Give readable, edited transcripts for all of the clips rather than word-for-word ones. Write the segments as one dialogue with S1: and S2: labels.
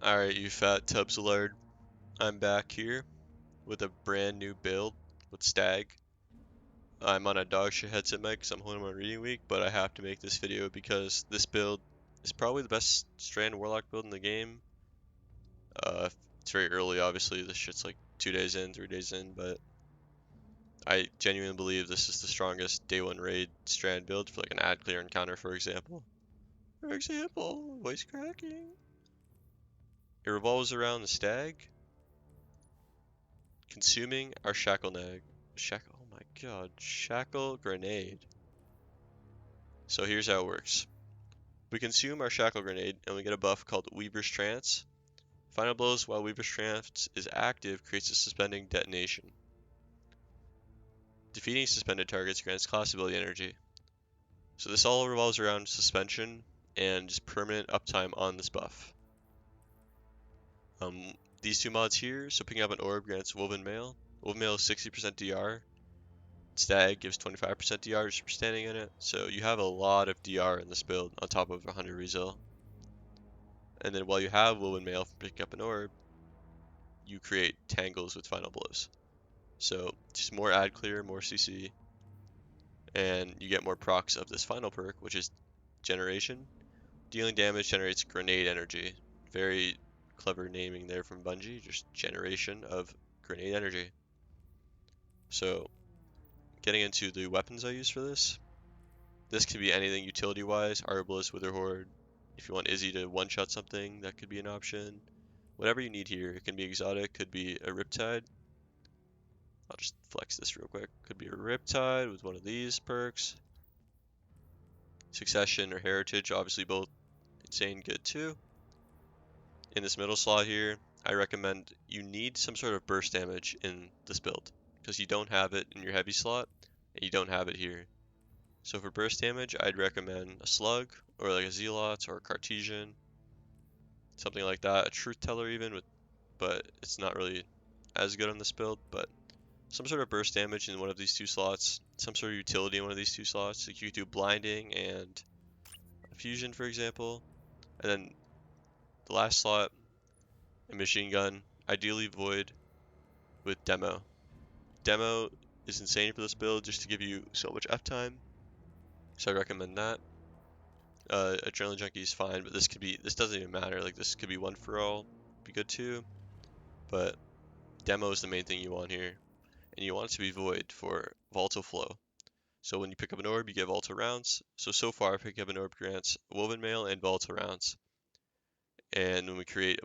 S1: Alright, you fat tubs of lard. I'm back here with a brand new build with Stag. I'm on a dog shit headset mic because I'm holding my reading week, but I have to make this video because this build is probably the best Strand Warlock build in the game. It's very early, obviously. This shit's like 2 days in, 3 days in, but I genuinely believe this is the strongest day one raid Strand build for like an ad clear encounter, for example. Voice cracking. It revolves around the Stag consuming our shackle nag. Oh my god, shackle grenade. So here's how it works. We consume our shackle grenade and we get a buff called Weaver's Trance. Final blows while Weaver's Trance is active creates a suspending detonation. Defeating suspended targets grants class ability energy. So this all revolves around suspension and just permanent uptime on this buff. These two mods here, so picking up an orb grants Woven Mail. Woven Mail is 60% DR, Stag gives 25% DR just for standing in it, so you have a lot of DR in this build on top of 100 resil. And then while you have Woven Mail from picking up an orb, you create tangles with final blows. So just more ad clear, more CC, and you get more procs of this final perk, which is generation. Dealing damage generates grenade energy. Very clever naming there from Bungie, just generation of grenade energy. So getting into the weapons I use for this, this could be anything utility-wise, Arbalest, Witherhoard. If you want Izzy to one-shot something, that could be an option. Whatever you need here. It can be exotic, could be a Riptide. I'll just flex this real quick. Could be a Riptide with one of these perks. Succession or Heritage, obviously both insane good too. In this middle slot here, I recommend you need some sort of burst damage in this build, because you don't have it in your heavy slot, and you don't have it here. So for burst damage, I'd recommend a Slug, or like a Zealot, or a Cartesian, something like that. A Truth Teller even, but it's not really as good on this build, but some sort of burst damage in one of these two slots, some sort of utility in one of these two slots. Like you could do Blinding and Fusion, for example. And then the last slot, a Machine Gun, ideally Void with Demo. Demo is insane for this build just to give you so much uptime, so I recommend that. Adrenaline Junkie is fine, but this doesn't even matter. Like this could be one for all, be good too. But Demo is the main thing you want here, and you want it to be Void for Volatile Flow. So when you pick up an orb, you get Volatile rounds. So far, picking up an orb grants Woven Mail and Volatile rounds. And when we do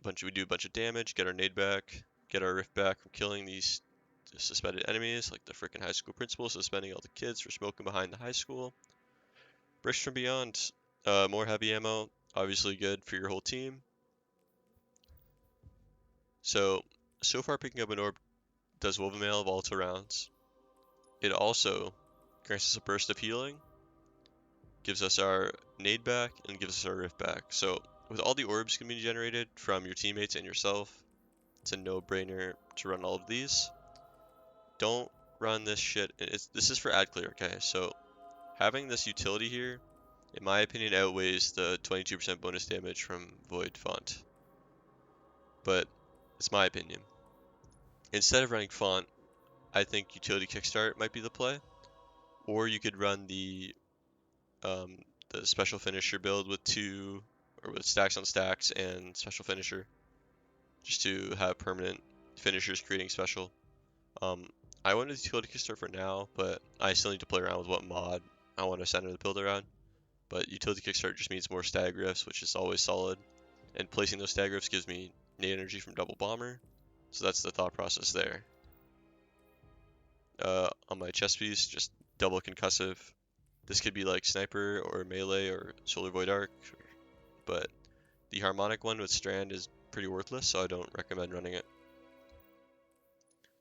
S1: a bunch of damage, get our nade back, get our rift back from killing these suspended enemies, like the freaking high school principal suspending all the kids for smoking behind the high school. Bricks from Beyond, more heavy ammo, obviously good for your whole team. So far picking up an orb does Woven Mail of Volatile rounds. It also grants us a burst of healing, gives us our nade back, and gives us our rift back. So with all the orbs can be generated from your teammates and yourself, it's a no-brainer to run all of these. Don't run this shit. This is for ad clear, okay? So having this utility here, in my opinion, outweighs the 22% bonus damage from Void Font. But it's my opinion. Instead of running Font, I think Utility Kickstart might be the play. Or you could run the special finisher build with stacks on stacks and special finisher, just to have permanent finishers creating special. I went with Utility Kickstart for now, but I still need to play around with what mod I want to center the build around. But Utility Kickstart just means more stag rifts, which is always solid. And placing those stag rifts gives me nade energy from double bomber. So that's the thought process there. On my chest piece, just double concussive. This could be like sniper or melee or solar void arc, but the harmonic one with strand is pretty worthless, so I don't recommend running it.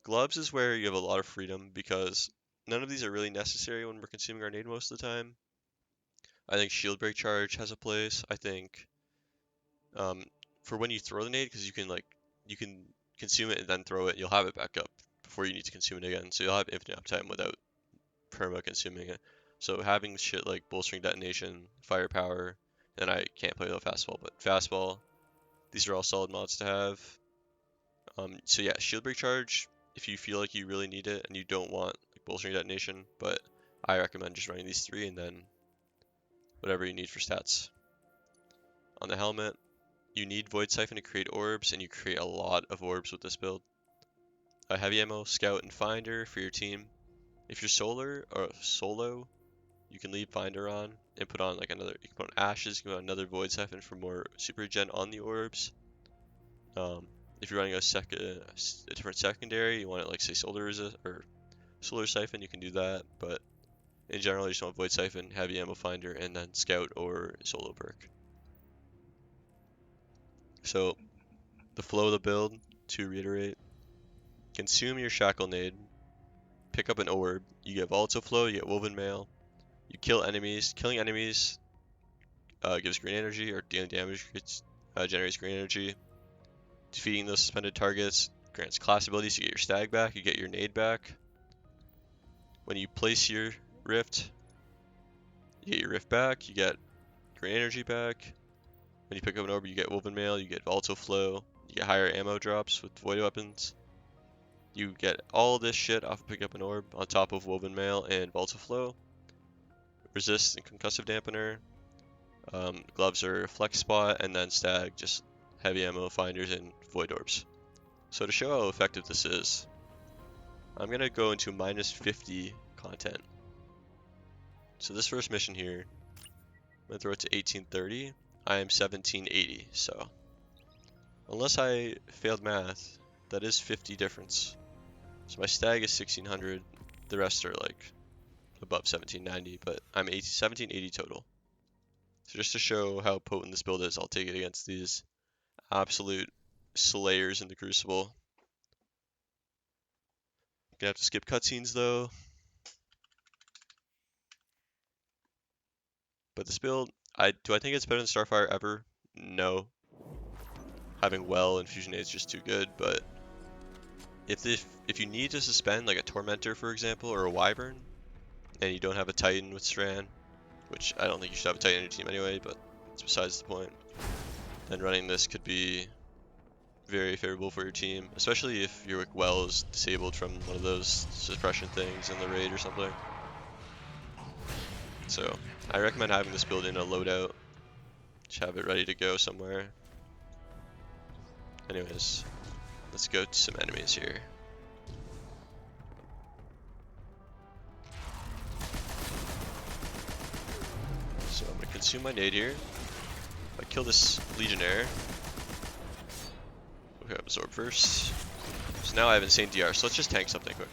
S1: Gloves is where you have a lot of freedom because none of these are really necessary when we're consuming our nade most of the time. I think shield break charge has a place. I think for when you throw the nade, because you can consume it and then throw it, you'll have it back up before you need to consume it again. So you'll have infinite uptime without perma consuming it. So having shit like bolstering detonation, firepower, and I can't play with fastball, but fastball, These are all solid mods to have. So yeah, shield break charge if you feel like you really need it and you don't want like bolstering detonation, but I recommend just running these 3 and then whatever you need for stats. On the helmet, you need Void Siphon to create orbs, and you create a lot of orbs with this build. A heavy ammo, scout, and finder for your team. If you're solo, you can leave finder on and put on like another. You can put on ashes, you can put on another Void Siphon for more super regen on the orbs. If you're running a different secondary, you want it like say solar resist or solar siphon, you can do that. But in general, you just want Void Siphon, heavy ammo finder, and then scout or solo perk. So the flow of the build, to reiterate, consume your shackle nade, pick up an orb, you get volatile flow, you get woven mail, you kill enemies. Killing enemies gives green energy, or dealing damage generates green energy. Defeating those suspended targets grants class abilities. You get your stag back, you get your nade back. When you place your rift, you get your rift back, you get green energy back. When you pick up an orb, you get woven mail, you get volatile flow, you get higher ammo drops with void weapons. You get all this shit off of picking up an orb on top of woven mail and volatile flow. Resist and concussive dampener. Gloves are flex spot, and then stag just heavy ammo finders and void orbs. So to show how effective this is, I'm gonna go into minus 50 content. So this first mission here, I'm gonna throw it to 1830. I am 1780, so unless I failed math, that is 50 difference. So my stag is 1600, the rest are like above 1790, but I'm 1780 total. So just to show how potent this build is, I'll take it against these absolute slayers in the Crucible. Gonna have to skip cutscenes though. But this build, do I think it's better than Starfire ever? No. Having Well and Fusion 8 is just too good, but if you need to suspend like a Tormentor, for example, or a Wyvern, and you don't have a Titan with Strand, which I don't think you should have a Titan in your team anyway, but it's besides the point, then running this could be very favorable for your team, especially if your Well is disabled from one of those suppression things in the raid or something. So I recommend having this build in a loadout. Just have it ready to go somewhere. Anyways, let's go to some enemies here. So I'm gonna consume my nade here. If I kill this Legionnaire, okay, absorb first. So now I have insane DR, so let's just tank something quick.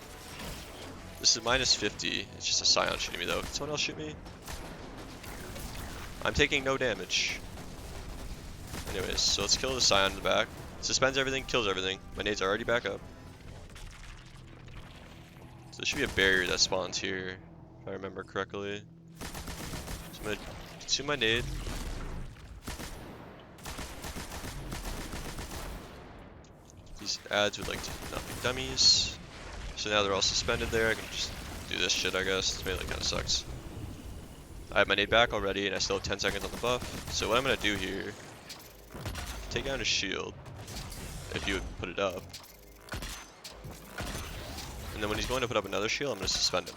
S1: This is minus 50. It's just a Scion shooting me though. Can someone else shoot me? I'm taking no damage. Anyways, so let's kill the Scion in the back. Suspends everything, kills everything. My nades are already back up. So there should be a barrier that spawns here, if I remember correctly. So I'm gonna consume my nade. These ads would like to not be dummies. So now they're all suspended there. I can just do this shit, I guess. This mainly kind of sucks. I have my nade back already, and I still have 10 seconds on the buff. So what I'm gonna do here, take down his shield, if you would put it up. And then when he's going to put up another shield, I'm gonna suspend him.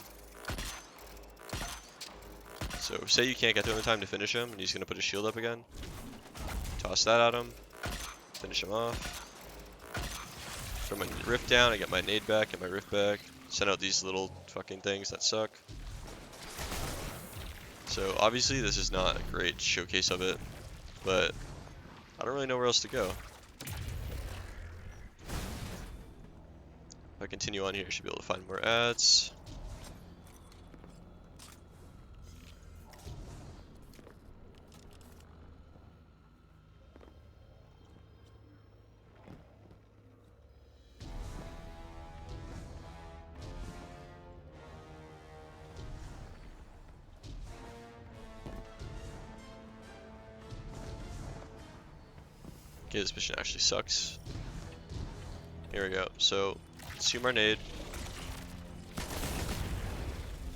S1: So say you can't get there in time to finish him, and he's gonna put his shield up again. Toss that at him, finish him off. Throw my rift down, I get my nade back, get my rift back. Send out these little fucking things that suck. So obviously this is not a great showcase of it, but I don't really know where else to go. If I continue on here, I should be able to find more ads. Okay, this mission actually sucks. Here we go. So, consume our nade.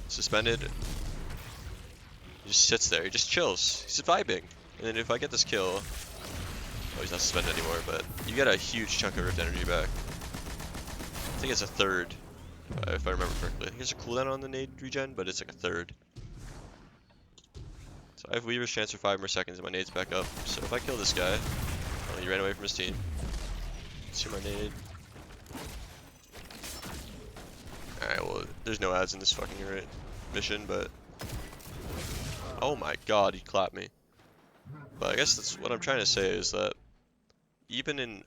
S1: Suspended. He just sits there. He just chills. He's vibing. And then if I get this kill, Oh, he's not suspended anymore, but you get a huge chunk of Rift energy back. I think it's a third, if I remember correctly. I think there's a cooldown on the nade regen, but it's like a third. So I have Weaver's chance for 5 more seconds and my nade's back up. So if I kill this guy, oh, he ran away from his team. See my nade. Alright, well, there's no ads in this fucking mission, but... Oh my god, he clapped me. But I guess that's what I'm trying to say is that even in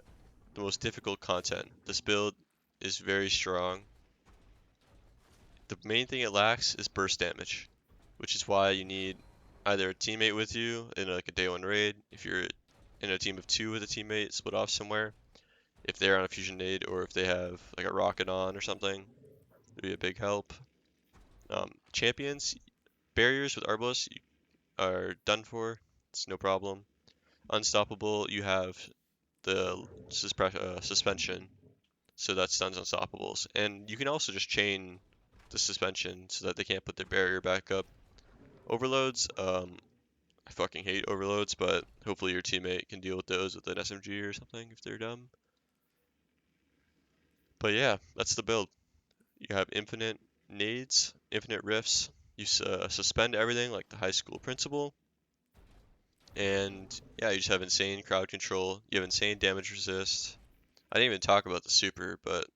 S1: the most difficult content, this build is very strong. The main thing it lacks is burst damage, which is why you need either a teammate with you in like a day 1 raid, if you're in a team of 2 with a teammate split off somewhere, if they're on a fusion nade, or if they have like a rocket on or something, it'd be a big help. Champions, barriers with Arbos are done for, it's no problem. Unstoppable, you have the suspension, so that stuns unstoppables. And you can also just chain the suspension so that they can't put their barrier back up. Overloads, I fucking hate overloads, but hopefully your teammate can deal with those with an SMG or something if they're dumb. But yeah, that's the build. You have infinite nades, infinite rifts. You suspend everything like the high school principle. And yeah, you just have insane crowd control. You have insane damage resist. I didn't even talk about the super, but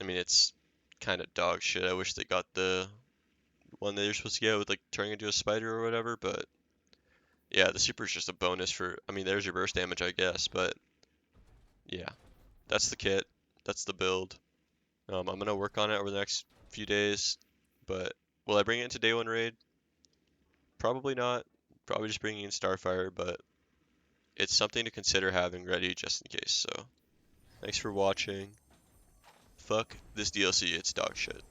S1: I mean, it's kind of dog shit. I wish they got the one that you're supposed to get with like turning into a spider or whatever, but yeah, the super is just a bonus for, I mean, there's your burst damage, I guess, but yeah, that's the kit. That's the build. I'm gonna work on it over the next few days, but will I bring it into day 1 raid? Probably not. Probably just bringing in Starfire, but it's something to consider having ready just in case. So, thanks for watching. Fuck this DLC, it's dog shit.